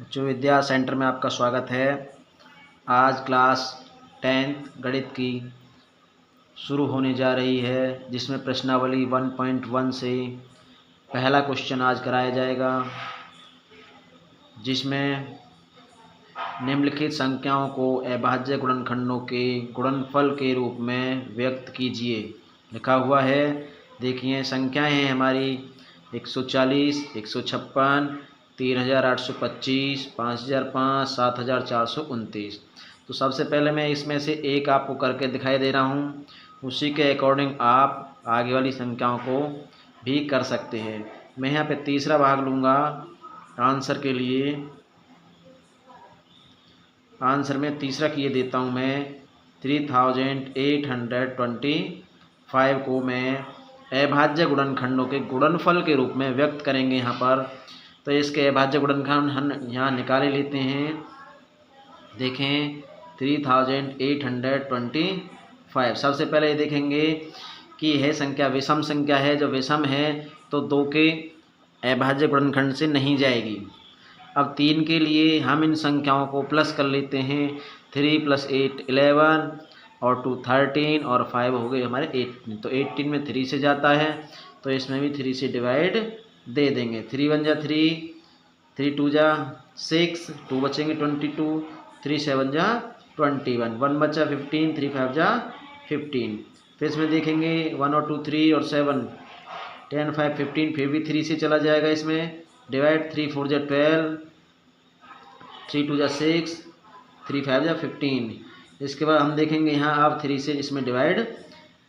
बच्चों विद्या सेंटर में आपका स्वागत है। आज क्लास 10th गणित की शुरू होने जा रही है, जिसमें प्रश्नावली 1.1 से पहला क्वेश्चन आज कराया जाएगा, जिसमें निम्नलिखित संख्याओं को अभाज्य गुणनखंडों के गुणनफल के रूप में व्यक्त कीजिए लिखा हुआ है। देखिए संख्याएं हैं हमारी 140, 156, 3825, 5005, 7429। तो सबसे पहले मैं इसमें से एक आपको करके दिखाई दे रहा हूँ, उसी के अकॉर्डिंग आप आगे वाली संख्याओं को भी कर सकते हैं। मैं यहाँ पे तीसरा भाग लूँगा आंसर के लिए। आंसर में तीसरा किए देता हूँ मैं 3825 को मैं अभाज्य गुणनखंडों के गुणनफल के रूप में व्यक्त करेंगे यहाँ पर। तो इसके अभाज्य गुणनखंड हम यहाँ निकाले लेते हैं। देखें 3825 सबसे पहले ये देखेंगे कि यह संख्या विषम संख्या है। जो विषम है तो 2 के अभाज्य गुणनखंड से नहीं जाएगी। अब 3 के लिए हम इन संख्याओं को प्लस कर लेते हैं। 3 + 8 11 और 2 13 और 5 हो गए हमारे 18। तो 18 में 3 से जाता है, तो इसमें भी 3 से डिवाइड दे देंगे। 3 1 जा 3, 3 2 जा 6, 2 बचेंगे 22, 3 7 जा 21, 1 बचा 15, 3 5 जा 15। फिर इसमें देखेंगे 1 और 2 3 और 7 10 5 15, फिर भी 3 से चला जाएगा इसमें डिवाइड। 3 4 जा 12, 3 2 जा 6, 3 5 जा 15। इसके बाद हम देखेंगे यहाँ अब 3 से इसमें डिवाइड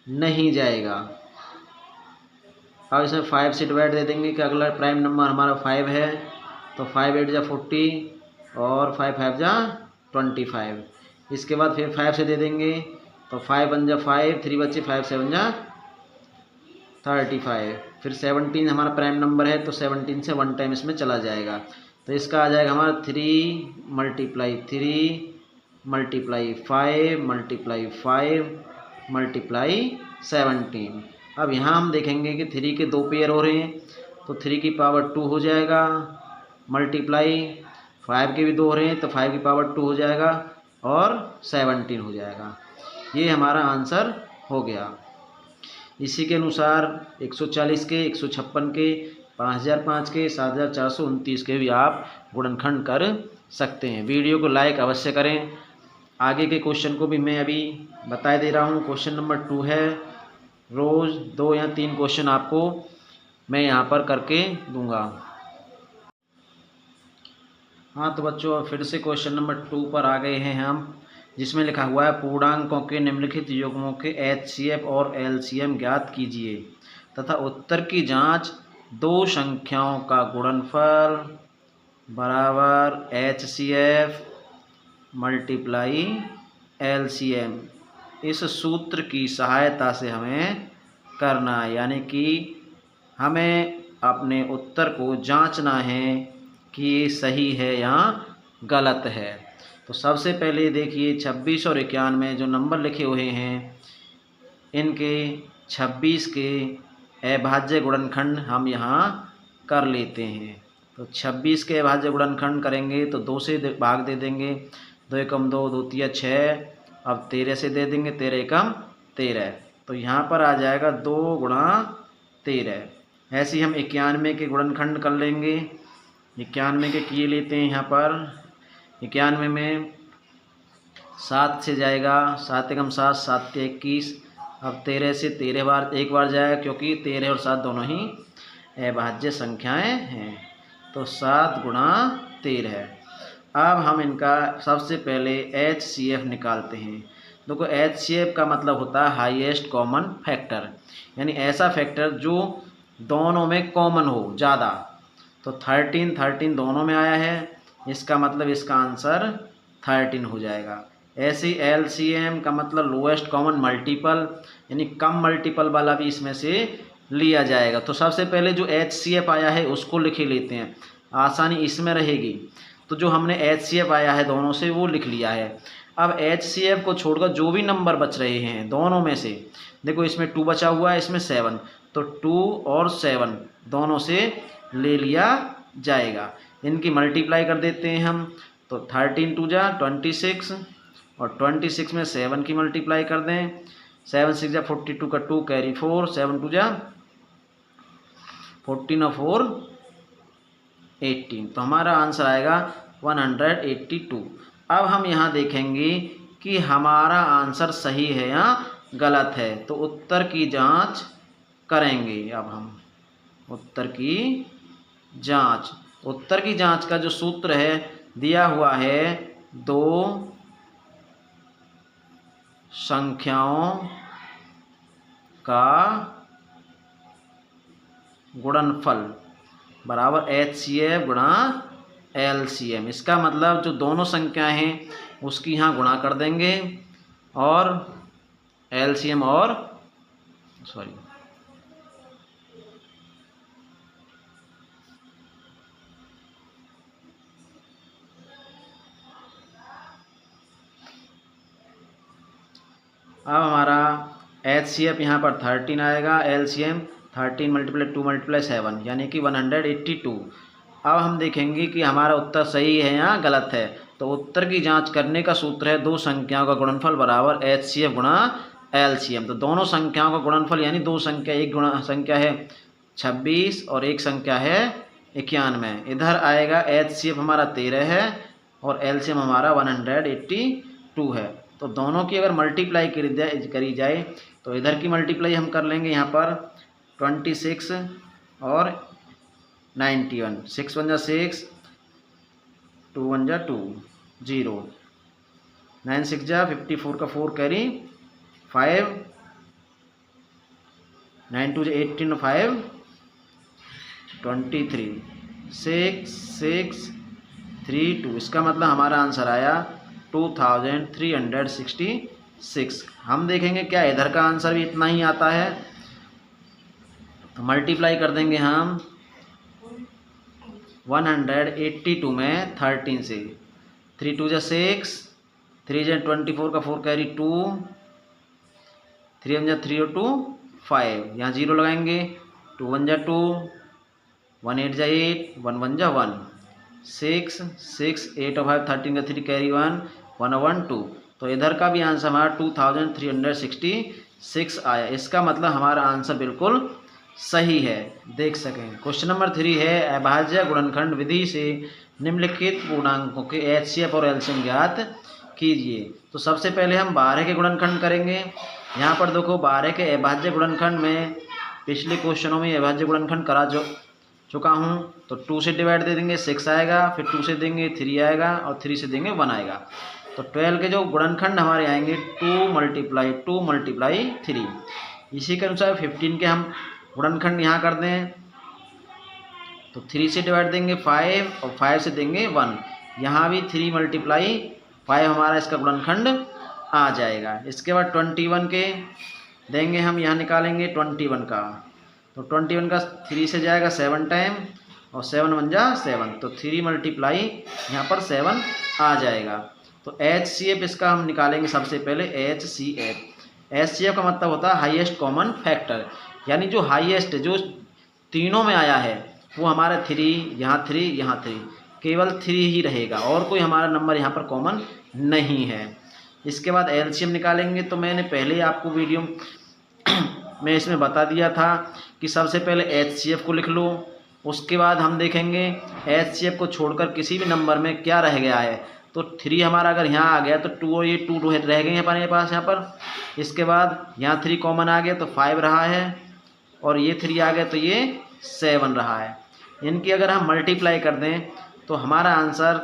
नहीं जाएगा। अब इसमें 5 से डिवाइड दे देंगे कि अगला प्राइम नंबर हमारा 5 है, तो 5 8 जा 40 और 5 5 जा 25। इसके बाद फिर 5 से दे देंगे, तो 5 1 जा 5, 3 बचे 5 7 जा 35। फिर 17 हमारा प्राइम नंबर है, तो 17 से 1 टाइम इसमें चला जाएगा। तो इसका आ जाएगा हमारा 3 × 3 × 5 × 5 × 17। अब यहाँ हम देखेंगे कि 3 के 2 पेयर हो रहे हैं, तो 3 की पावर 2 हो जाएगा, मल्टीप्लाई 5 के भी 2 हो रहे हैं, तो 5 की पावर 2 हो जाएगा और 17 हो जाएगा। ये हमारा आंसर हो गया। इसी के अनुसार 140 के, 156 के, 5005 के, 7429 के भी आप गुणनखंड कर सकते हैं। वीडियो को लाइक अवश्य करें। आगे के क्वेश्चन को भी मैं अभी बता दे रहा हूँ। क्वेश्चन नंबर 2 है। रोज़ 2 या 3 क्वेश्चन आपको मैं यहाँ पर करके दूंगा। हाँ तो बच्चों फिर से क्वेश्चन नंबर 2 पर आ गए हैं हम, जिसमें लिखा हुआ है पूर्णांकों के निम्नलिखित युग्मों के HCF और LCM ज्ञात कीजिए तथा उत्तर की जांच 2 संख्याओं का गुणनफल बराबर HCF × LCM इस सूत्र की सहायता से हमें करना है। यानी कि हमें अपने उत्तर को जांचना है कि ये सही है या गलत है। तो सबसे पहले देखिए 26 और 91 जो नंबर लिखे हुए हैं, इनके 26 के अभाज्य गुणनखंड हम यहाँ कर लेते हैं। तो 26 के अभाज्य गुणनखंड करेंगे तो 2 से भाग दे देंगे, 2 एकम 2, 2 तिया 6। अब 13 से दे देंगे, 13 एकम 13। तो यहाँ पर आ जाएगा 2 × 13। ऐसे ही हम 91 के गुणनखंड कर लेंगे। 91 के किए लेते हैं। यहाँ पर 91 में 7 से जाएगा, 7 एकम 7, 7 तिया 21। अब 13 से 13 बार एक बार जाएगा, क्योंकि 13 और 7 दोनों ही अभाज्य संख्याएं हैं। तो 7 × 13। अब हम इनका सबसे पहले HCF निकालते हैं। देखो HCF का मतलब होता है हाईएस्ट कॉमन फैक्टर, यानी ऐसा फैक्टर जो दोनों में कॉमन हो ज़्यादा। तो 13 दोनों में आया है, इसका मतलब इसका आंसर 13 हो जाएगा। ऐसे ही LCM का मतलब लोएस्ट कॉमन मल्टीपल, यानी कम मल्टीपल वाला भी इसमें से लिया जाएगा। तो सबसे पहले जो HCF आया है उसको लिख लेते हैं, आसानी इसमें रहेगी। तो जो हमने HCF आया है दोनों से वो लिख लिया है। अब HCF को छोड़कर जो भी नंबर बच रहे हैं दोनों में से, देखो इसमें 2 बचा हुआ है, इसमें 7, तो 2 और 7 दोनों से ले लिया जाएगा। इनकी मल्टीप्लाई कर देते हैं हम। तो 13 टू जा 26 और 26 में 7 की मल्टीप्लाई कर दें। 7 6 जा 42 का 2 कैरी 4, 7 टू जा 14 और 4 18। तो हमारा आंसर आएगा 182। अब हम यहाँ देखेंगे कि हमारा आंसर सही है या गलत है, तो उत्तर की जांच करेंगे। अब हम उत्तर की जांच का जो सूत्र है दिया हुआ है, दो संख्याओं का गुणनफल बराबर HCF गुणा LCM। इसका मतलब जो दोनों संख्याएं हैं उसकी यहाँ गुणा कर देंगे और LCM और अब हमारा HCF यहाँ पर 13 आएगा, LCM 13 मल्टीप्लाई 2 मल्टीप्लाई 7 यानी कि 182। अब हम देखेंगे कि हमारा उत्तर सही है या गलत है। तो उत्तर की जांच करने का सूत्र है दो संख्याओं का गुणनफल बराबर HCF गुणा LCM। तो दोनों संख्याओं का गुणनफल यानी दो संख्या, एक संख्या है 26 और एक संख्या है 91। इधर आएगा HCF हमारा 13 है और LCM हमारा 182 है। तो दोनों की अगर मल्टीप्लाई करी जाए तो इधर की मल्टीप्लाई हम कर लेंगे यहाँ पर 26 और 91। 6 1 जा 6, 2 1 जा 2, 0, 9 6 जा 54 का 4 कैरी 5, 9 2 जा 18 5 23, 6 6 3 2। इसका मतलब हमारा आंसर आया 2366। हम देखेंगे क्या इधर का आंसर भी इतना ही आता है। तो मल्टीप्लाई कर देंगे हम 182 में 13 से। 3 2 जा 6, 3 जा 24 का 4 कैरी 2, 3 1 जा 3 और 2 5, यहाँ 0 लगाएंगे। 2 1 जा 2, 1 8 जा 8, 1 1 जा 1, 6 6 8 और 5 13 का 3 कैरी 1 1 1 2। तो इधर का भी आंसर हमारा 2366 आया। इसका मतलब हमारा आंसर बिल्कुल सही है। देख सकें। क्वेश्चन नंबर 3 है अभाज्य गुणनखंड विधि से निम्नलिखित पूर्णांकों के HCF और LCM ज्ञात कीजिए। तो सबसे पहले हम 12 के गुणनखंड करेंगे। यहाँ पर देखो 12 के अभाज्य गुणनखंड में पिछले क्वेश्चनों में अभाज्य गुणनखंड करा चुका हूँ। तो 2 से डिवाइड दे देंगे 6 आएगा, फिर 2 से देंगे 3 आएगा और 3 से देंगे 1 आएगा। तो 12 के जो गुणनखंड हमारे आएंगे 2 मल्टीप्लाई 3। इसी के अनुसार 15 के हम गुणनखंड यहाँ कर दें तो 3 से डिवाइड देंगे 5 और 5 से देंगे 1। यहाँ भी 3 मल्टीप्लाई 5 हमारा इसका गुणनखंड आ जाएगा। इसके बाद 21 के देंगे हम, यहाँ निकालेंगे 21 का। तो 21 का 3 से जाएगा 7 टाइम और 7 1 जा 7। तो 3 मल्टीप्लाई यहाँ पर 7 आ जाएगा। तो HCF इसका हम निकालेंगे सबसे पहले HCF का मतलब होता है हाईएस्ट कॉमन फैक्टर, यानी जो हाईएस्ट जो तीनों में आया है वो हमारा 3, यहाँ 3, यहाँ 3, केवल 3 ही रहेगा और कोई हमारा नंबर यहाँ पर कॉमन नहीं है। इसके बाद LCM निकालेंगे। तो मैंने पहले आपको वीडियो में इसमें बता दिया था कि सबसे पहले HCF को लिख लो, उसके बाद हम देखेंगे HCF को छोड़कर किसी भी नंबर में क्या रह गया है। तो 3 हमारा अगर यहाँ आ गया तो 2 और ये 2 रह गए हैं हमारे पास यहाँ पर। इसके बाद यहाँ 3 कॉमन आ गया तो 5 रहा है और ये 3 आ गया तो ये 7 रहा है। इनकी अगर हम मल्टीप्लाई कर दें तो हमारा आंसर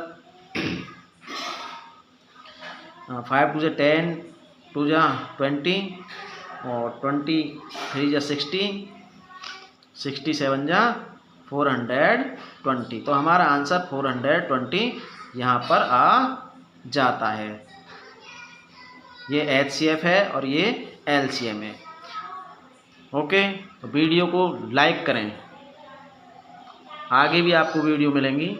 5 2 जा 10, 2 जा 20 और 23 जा 60, 67 जा 420। तो हमारा आंसर 420 यहाँ पर आ जाता है। ये HCF है और ये LCM है। ओके, तो वीडियो को लाइक करें, आगे भी आपको वीडियो मिलेंगी।